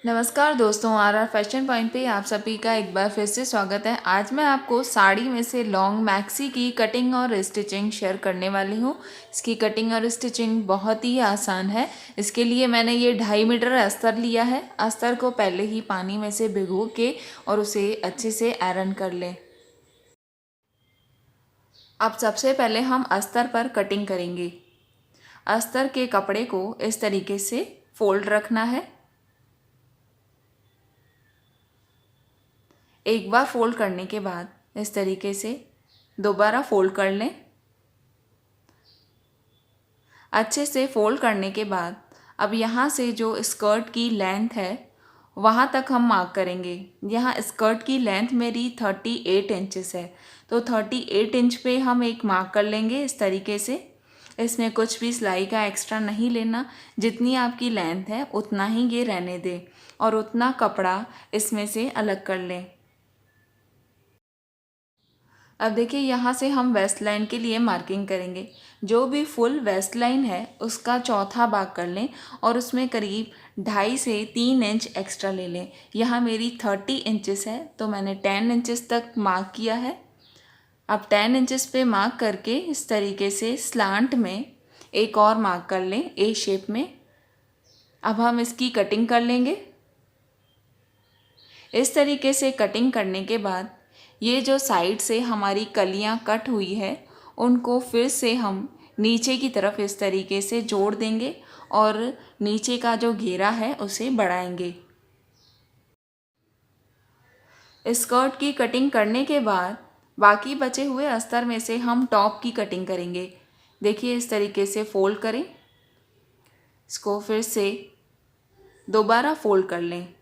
नमस्कार दोस्तों, are fashion point पे आप सभी का एक बार फिर से स्वागत है। आज मैं आपको साड़ी में से लॉन्ग मैक्सी की कटिंग और स्टिचिंग शेयर करने वाली हूँ। इसकी कटिंग और स्टिचिंग बहुत ही आसान है। इसके लिए मैंने ये 2.5 मीटर अस्तर लिया है। अस्तर को पहले ही पानी में से भिगो के और उसे अच्छे से आयरन कर लें। अब सबसे पहले हम अस्तर पर कटिंग करेंगे। अस्तर के कपड़े को इस तरीके से फोल्ड रखना है। एक बार फोल्ड करने के बाद इस तरीके से दोबारा फोल्ड कर लें। अच्छे से फोल्ड करने के बाद अब यहाँ से जो स्कर्ट की लेंथ है वहाँ तक हम मार्क करेंगे। यहाँ स्कर्ट की लेंथ मेरी 38 इंचेस है, तो 38 इंच पे हम एक मार्क कर लेंगे इस तरीके से। इसमें कुछ भी सिलाई का एक्स्ट्रा नहीं लेना, जितनी आपकी लेंथ है उतना ही ये रहने दें और उतना कपड़ा इसमें से अलग कर लें। अब देखिए, यहाँ से हम वेस्ट लाइन के लिए मार्किंग करेंगे। जो भी फुल वेस्ट लाइन है उसका चौथा भाग कर लें और उसमें करीब 2.5 से 3 इंच एक्स्ट्रा ले लें। यहाँ मेरी 30 इंचेस है तो मैंने 10 इंचेस तक मार्क किया है। अब 10 इंचेस पे मार्क करके इस तरीके से स्लांट में एक और मार्क कर लें ए शेप में। अब हम इसकी कटिंग कर लेंगे। इस तरीके से कटिंग करने के बाद ये जो साइड से हमारी कलियां कट हुई है उनको फिर से हम नीचे की तरफ इस तरीके से जोड़ देंगे और नीचे का जो घेरा है उसे बढ़ाएंगे। स्कर्ट की कटिंग करने के बाद बाकी बचे हुए अस्तर में से हम टॉप की कटिंग करेंगे। देखिए, इस तरीके से फोल्ड करें, इसको फिर से दोबारा फोल्ड कर लें।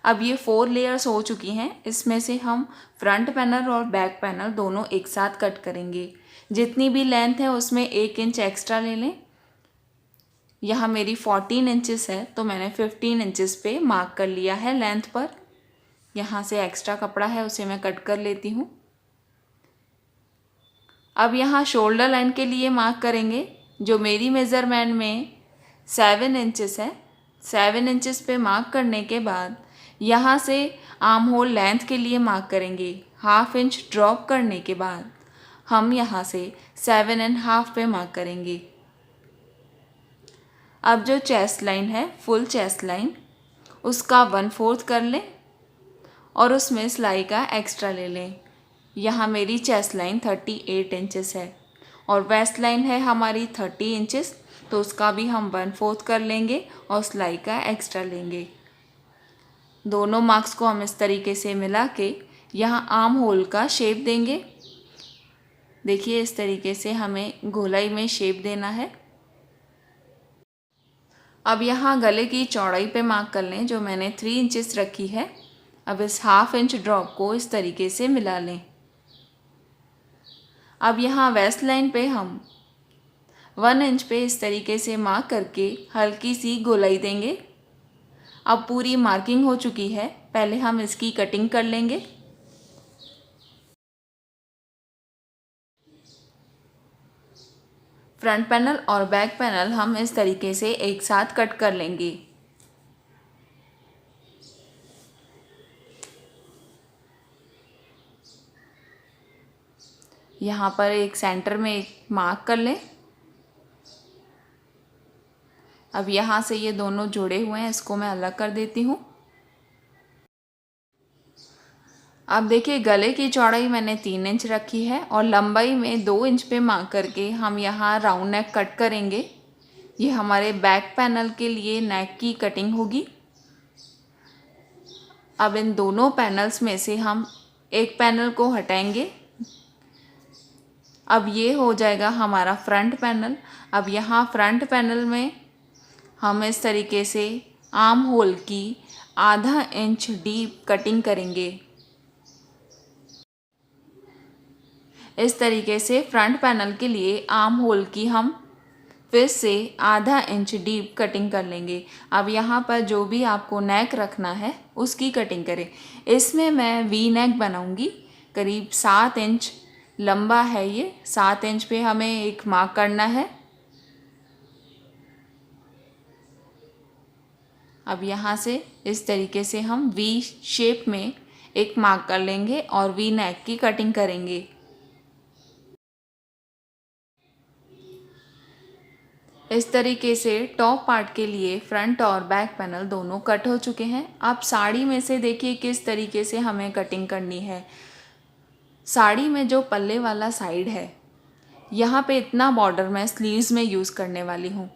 अब ये 4 लेयर्स हो चुकी हैं। इसमें से हम फ्रंट पैनल और बैक पैनल दोनों एक साथ कट करेंगे। जितनी भी लेंथ है उसमें 1 इंच एक्स्ट्रा ले लें। यहाँ मेरी 14 इंचेस है तो मैंने 15 इंचेस पे मार्क कर लिया है लेंथ पर। यहाँ से एक्स्ट्रा कपड़ा है उसे मैं कट कर लेती हूँ। अब यहाँ शोल्डर लाइन के लिए मार्क करेंगे, जो मेरी मेज़रमेंट में 7 इंचेस है। 7 इंचेस पे मार्क करने के बाद यहाँ से आर्म होल लेंथ के लिए मार्क करेंगे। 1/2 इंच ड्रॉप करने के बाद हम यहाँ से 7.5 पे मार्क करेंगे। अब जो चेस्ट लाइन है, फुल चेस्ट लाइन, उसका 1/4 कर लें और उसमें सिलाई का एक्स्ट्रा ले लें। यहाँ मेरी चेस्ट लाइन 38 इंचेस है और वेस्ट लाइन है हमारी 30 इंचेस, तो उसका भी हम 1/4 कर लेंगे और सिलाई का एक्स्ट्रा लेंगे। दोनों मार्क्स को हम इस तरीके से मिला के यहाँ आर्म होल का शेप देंगे। देखिए, इस तरीके से हमें गोलाई में शेप देना है। अब यहाँ गले की चौड़ाई पे मार्क कर लें, जो मैंने 3 इंचेस रखी है। अब इस 1/2 इंच ड्रॉप को इस तरीके से मिला लें। अब यहाँ वेस्ट लाइन पे हम 1 इंच पे इस तरीके से मार्क करके हल्की सी गोलाई देंगे। अब पूरी मार्किंग हो चुकी है, पहले हम इसकी कटिंग कर लेंगे। फ्रंट पैनल और बैक पैनल हम इस तरीके से एक साथ कट कर लेंगे। यहाँ पर एक सेंटर में एक मार्क कर लें। अब यहाँ से ये दोनों जुड़े हुए हैं, इसको मैं अलग कर देती हूँ। अब देखिए, गले की चौड़ाई मैंने 3 इंच रखी है और लंबाई में 2 इंच पे मार्क करके हम यहाँ राउंड नेक कट करेंगे। ये हमारे बैक पैनल के लिए नेक की कटिंग होगी। अब इन दोनों पैनल्स में से हम एक पैनल को हटाएंगे। अब ये हो जाएगा हमारा फ्रंट पैनल। अब यहाँ फ्रंट पैनल में हम इस तरीके से आर्म होल की 1/2 इंच डीप कटिंग करेंगे। इस तरीके से फ्रंट पैनल के लिए आर्म होल की हम फिर से 1/2 इंच डीप कटिंग कर लेंगे। अब यहाँ पर जो भी आपको नेक रखना है उसकी कटिंग करें। इसमें मैं वी नेक बनाऊंगी। करीब 7 इंच लंबा है ये। 7 इंच पे हमें एक मार्क करना है। अब यहाँ से इस तरीके से हम वी शेप में एक मार्क कर लेंगे और वी नेक की कटिंग करेंगे। इस तरीके से टॉप पार्ट के लिए फ्रंट और बैक पैनल दोनों कट हो चुके हैं। आप साड़ी में से देखिए किस तरीके से हमें कटिंग करनी है। साड़ी में जो पल्ले वाला साइड है, यहाँ पे इतना बॉर्डर मैं स्लीव्स में यूज़ करने वाली हूँ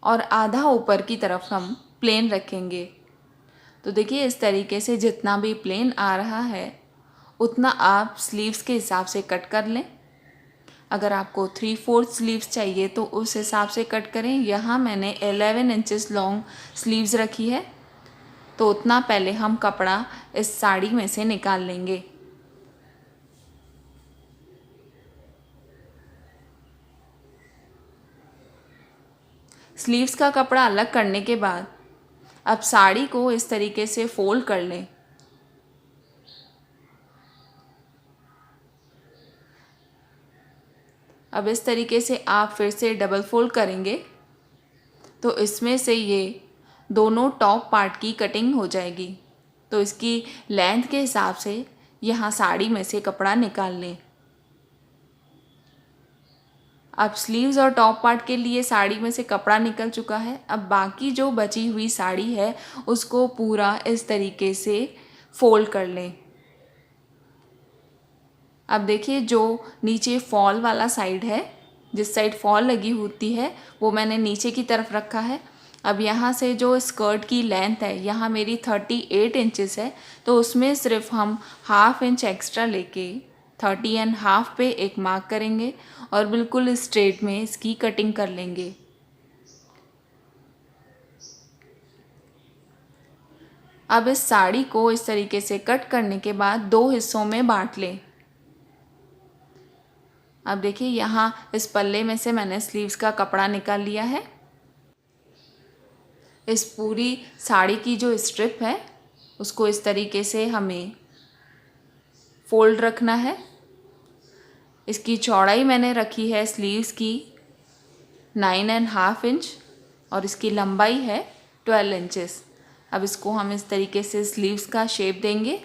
और आधा ऊपर की तरफ हम प्लेन रखेंगे। तो देखिए इस तरीके से जितना भी प्लेन आ रहा है उतना आप स्लीव्स के हिसाब से कट कर लें। अगर आपको 3/4 स्लीव्स चाहिए तो उस हिसाब से कट करें। यहाँ मैंने 11 इंचेस लॉन्ग स्लीव्स रखी है, तो उतना पहले हम कपड़ा इस साड़ी में से निकाल लेंगे। स्लीव्स का कपड़ा अलग करने के बाद अब साड़ी को इस तरीके से फोल्ड कर लें। अब इस तरीके से आप फिर से डबल फोल्ड करेंगे तो इसमें से ये दोनों टॉप पार्ट की कटिंग हो जाएगी। तो इसकी लेंथ के हिसाब से यहाँ साड़ी में से कपड़ा निकाल लें। अब स्लीव्स और टॉप पार्ट के लिए साड़ी में से कपड़ा निकल चुका है। अब बाकी जो बची हुई साड़ी है उसको पूरा इस तरीके से फोल्ड कर लें। अब देखिए जो नीचे फॉल वाला साइड है, जिस साइड फॉल लगी होती है वो मैंने नीचे की तरफ रखा है। अब यहाँ से जो स्कर्ट की लेंथ है, यहाँ मेरी 38 इंचेस है, तो उसमें सिर्फ हम 1/2 इंच एक्स्ट्रा लेके 30.5 पे एक मार्क करेंगे और बिल्कुल स्ट्रेट में इसकी कटिंग कर लेंगे। अब इस साड़ी को इस तरीके से कट करने के बाद 2 हिस्सों में बांट लें। अब देखिए यहाँ इस पल्ले में से मैंने स्लीव्स का कपड़ा निकाल लिया है। इस पूरी साड़ी की जो स्ट्रिप है उसको इस तरीके से हमें फोल्ड रखना है। इसकी चौड़ाई मैंने रखी है स्लीव्स की 9.5 इंच और इसकी लंबाई है 12 इंचेस। अब इसको हम इस तरीके से स्लीव्स का शेप देंगे।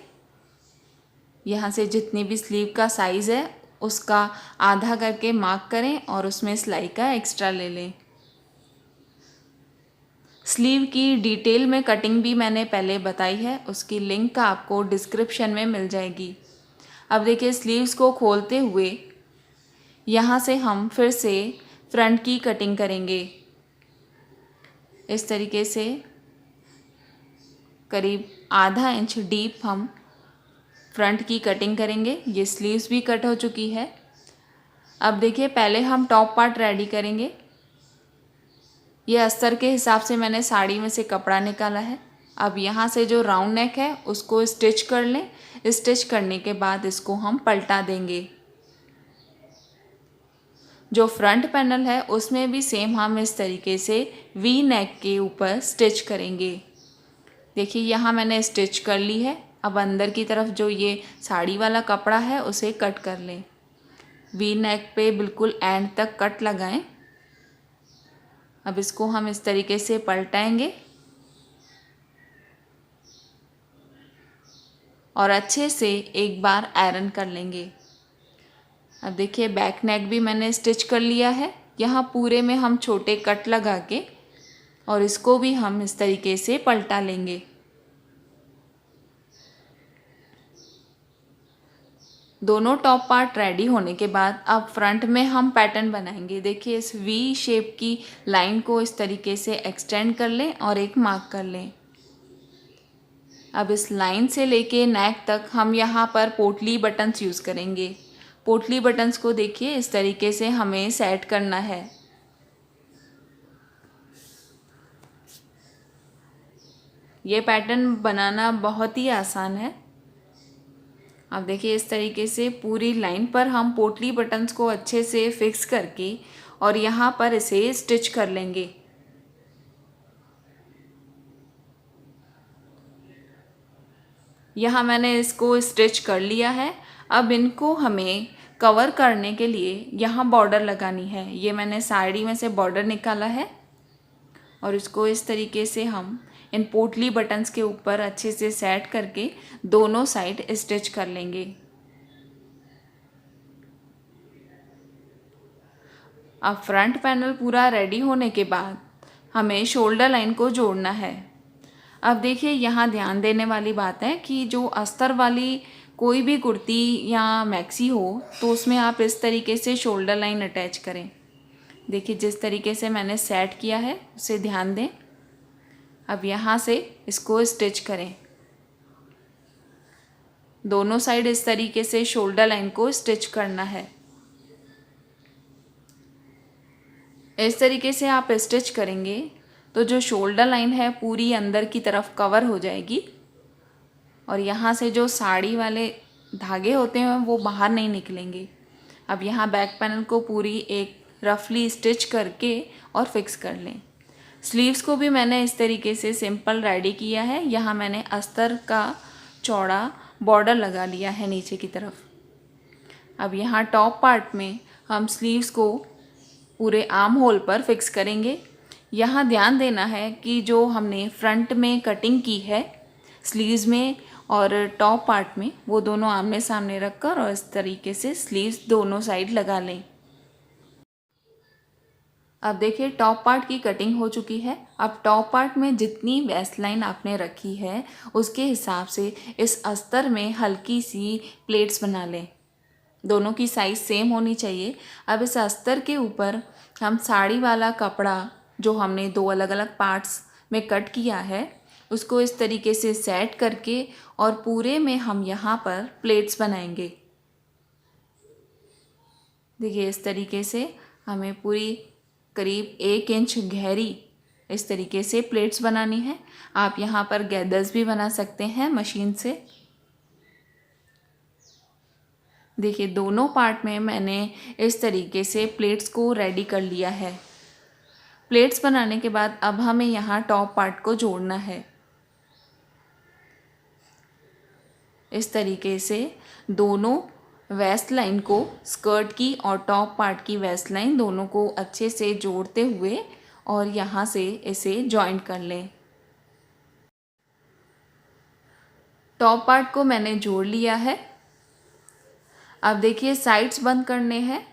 यहाँ से जितनी भी स्लीव का साइज़ है उसका आधा करके मार्क करें और उसमें सिलाई का एक्स्ट्रा ले लें। स्लीव की डिटेल में कटिंग भी मैंने पहले बताई है, उसकी लिंक आपको डिस्क्रिप्शन में मिल जाएगी। अब देखिए स्लीव्स को खोलते हुए यहाँ से हम फिर से फ्रंट की कटिंग करेंगे। इस तरीके से करीब आधा इंच डीप हम फ्रंट की कटिंग करेंगे। ये स्लीव्स भी कट हो चुकी है। अब देखिए पहले हम टॉप पार्ट रेडी करेंगे। ये अस्तर के हिसाब से मैंने साड़ी में से कपड़ा निकाला है। अब यहाँ से जो राउंड नेक है उसको स्टिच कर लें। स्टिच करने के बाद इसको हम पलटा देंगे। जो फ्रंट पैनल है उसमें भी सेम हम इस तरीके से वी नेक के ऊपर स्टिच करेंगे। देखिए यहाँ मैंने स्टिच कर ली है। अब अंदर की तरफ जो ये साड़ी वाला कपड़ा है उसे कट कर लें। वी नेक पे बिल्कुल एंड तक कट लगाएं। अब इसको हम इस तरीके से पलटाएंगे और अच्छे से एक बार आयरन कर लेंगे। अब देखिए बैक नेक भी मैंने स्टिच कर लिया है। यहाँ पूरे में हम छोटे कट लगा के और इसको भी हम इस तरीके से पलटा लेंगे। दोनों टॉप पार्ट रेडी होने के बाद अब फ्रंट में हम पैटर्न बनाएंगे। देखिए इस वी शेप की लाइन को इस तरीके से एक्सटेंड कर लें और एक मार्क कर लें। अब इस लाइन से लेके नेक तक हम यहाँ पर पोटली बटन्स यूज़ करेंगे। पोटली बटन्स को देखिए इस तरीके से हमें सेट करना है। ये पैटर्न बनाना बहुत ही आसान है। अब देखिए इस तरीके से पूरी लाइन पर हम पोटली बटन्स को अच्छे से फिक्स करके और यहाँ पर इसे स्टिच कर लेंगे। यहाँ मैंने इसको स्टिच कर लिया है। अब इनको हमें कवर करने के लिए यहाँ बॉर्डर लगानी है। ये मैंने साड़ी में से बॉर्डर निकाला है और इसको इस तरीके से हम इन पोटली बटन्स के ऊपर अच्छे से सेट करके दोनों साइड स्टिच कर लेंगे। अब फ्रंट पैनल पूरा रेडी होने के बाद हमें शोल्डर लाइन को जोड़ना है। अब देखिए यहाँ ध्यान देने वाली बात है कि जो अस्तर वाली कोई भी कुर्ती या मैक्सी हो तो उसमें आप इस तरीके से शोल्डर लाइन अटैच करें। देखिए जिस तरीके से मैंने सेट किया है उसे ध्यान दें। अब यहाँ से इसको स्टिच करें, दोनों साइड इस तरीके से शोल्डर लाइन को स्टिच करना है। इस तरीके से आप स्टिच करेंगे तो जो शोल्डर लाइन है पूरी अंदर की तरफ कवर हो जाएगी और यहाँ से जो साड़ी वाले धागे होते हैं वो बाहर नहीं निकलेंगे। अब यहाँ बैक पैनल को पूरी एक रफली स्टिच करके और फिक्स कर लें। स्लीव्स को भी मैंने इस तरीके से सिंपल रेडी किया है। यहाँ मैंने अस्तर का चौड़ा बॉर्डर लगा लिया है नीचे की तरफ। अब यहाँ टॉप पार्ट में हम स्लीव्स को पूरे आर्म होल पर फिक्स करेंगे। यहाँ ध्यान देना है कि जो हमने फ्रंट में कटिंग की है स्लीव्स में और टॉप पार्ट में वो दोनों आमने सामने रखकर और इस तरीके से स्लीव्स दोनों साइड लगा लें। अब देखिए टॉप पार्ट की कटिंग हो चुकी है। अब टॉप पार्ट में जितनी वेस्ट लाइन आपने रखी है उसके हिसाब से इस अस्तर में हल्की सी प्लेट्स बना लें। दोनों की साइज़ सेम होनी चाहिए। अब इस अस्तर के ऊपर हम साड़ी वाला कपड़ा जो हमने दो अलग अलग पार्ट्स में कट किया है उसको इस तरीके से सेट करके और पूरे में हम यहाँ पर प्लेट्स बनाएंगे। देखिए इस तरीके से हमें पूरी करीब 1 इंच गहरी इस तरीके से प्लेट्स बनानी है। आप यहाँ पर गैदर्स भी बना सकते हैं मशीन से। देखिए दोनों पार्ट में मैंने इस तरीके से प्लेट्स को रेडी कर लिया है। प्लेट्स बनाने के बाद अब हमें यहाँ टॉप पार्ट को जोड़ना है। इस तरीके से दोनों वेस्ट लाइन को स्कर्ट की और टॉप पार्ट की वेस्ट लाइन दोनों को अच्छे से जोड़ते हुए और यहाँ से इसे जॉइंट कर लें। टॉप पार्ट को मैंने जोड़ लिया है। अब देखिए साइड्स बंद करने हैं।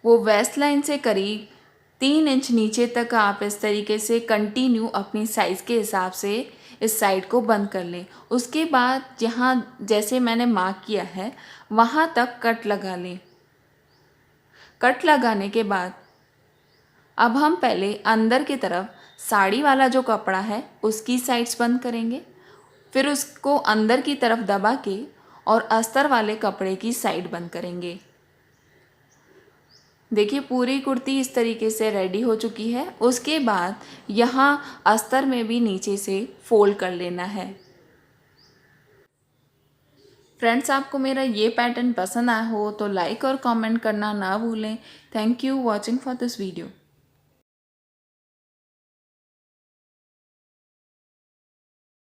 वो वेस्ट लाइन से करीब 3 इंच नीचे तक आप इस तरीके से कंटिन्यू अपनी साइज़ के हिसाब से इस साइड को बंद कर लें। उसके बाद जहाँ जैसे मैंने मार्क किया है वहाँ तक कट लगा लें। कट लगाने के बाद अब हम पहले अंदर की तरफ साड़ी वाला जो कपड़ा है उसकी साइड्स बंद करेंगे, फिर उसको अंदर की तरफ दबा के और अस्तर वाले कपड़े की साइड बंद करेंगे। देखिए पूरी कुर्ती इस तरीके से रेडी हो चुकी है। उसके बाद यहाँ अस्तर में भी नीचे से फोल्ड कर लेना है। फ्रेंड्स आपको मेरा ये पैटर्न पसंद आया हो तो लाइक और कमेंट करना ना भूलें। Thank you watching for this video.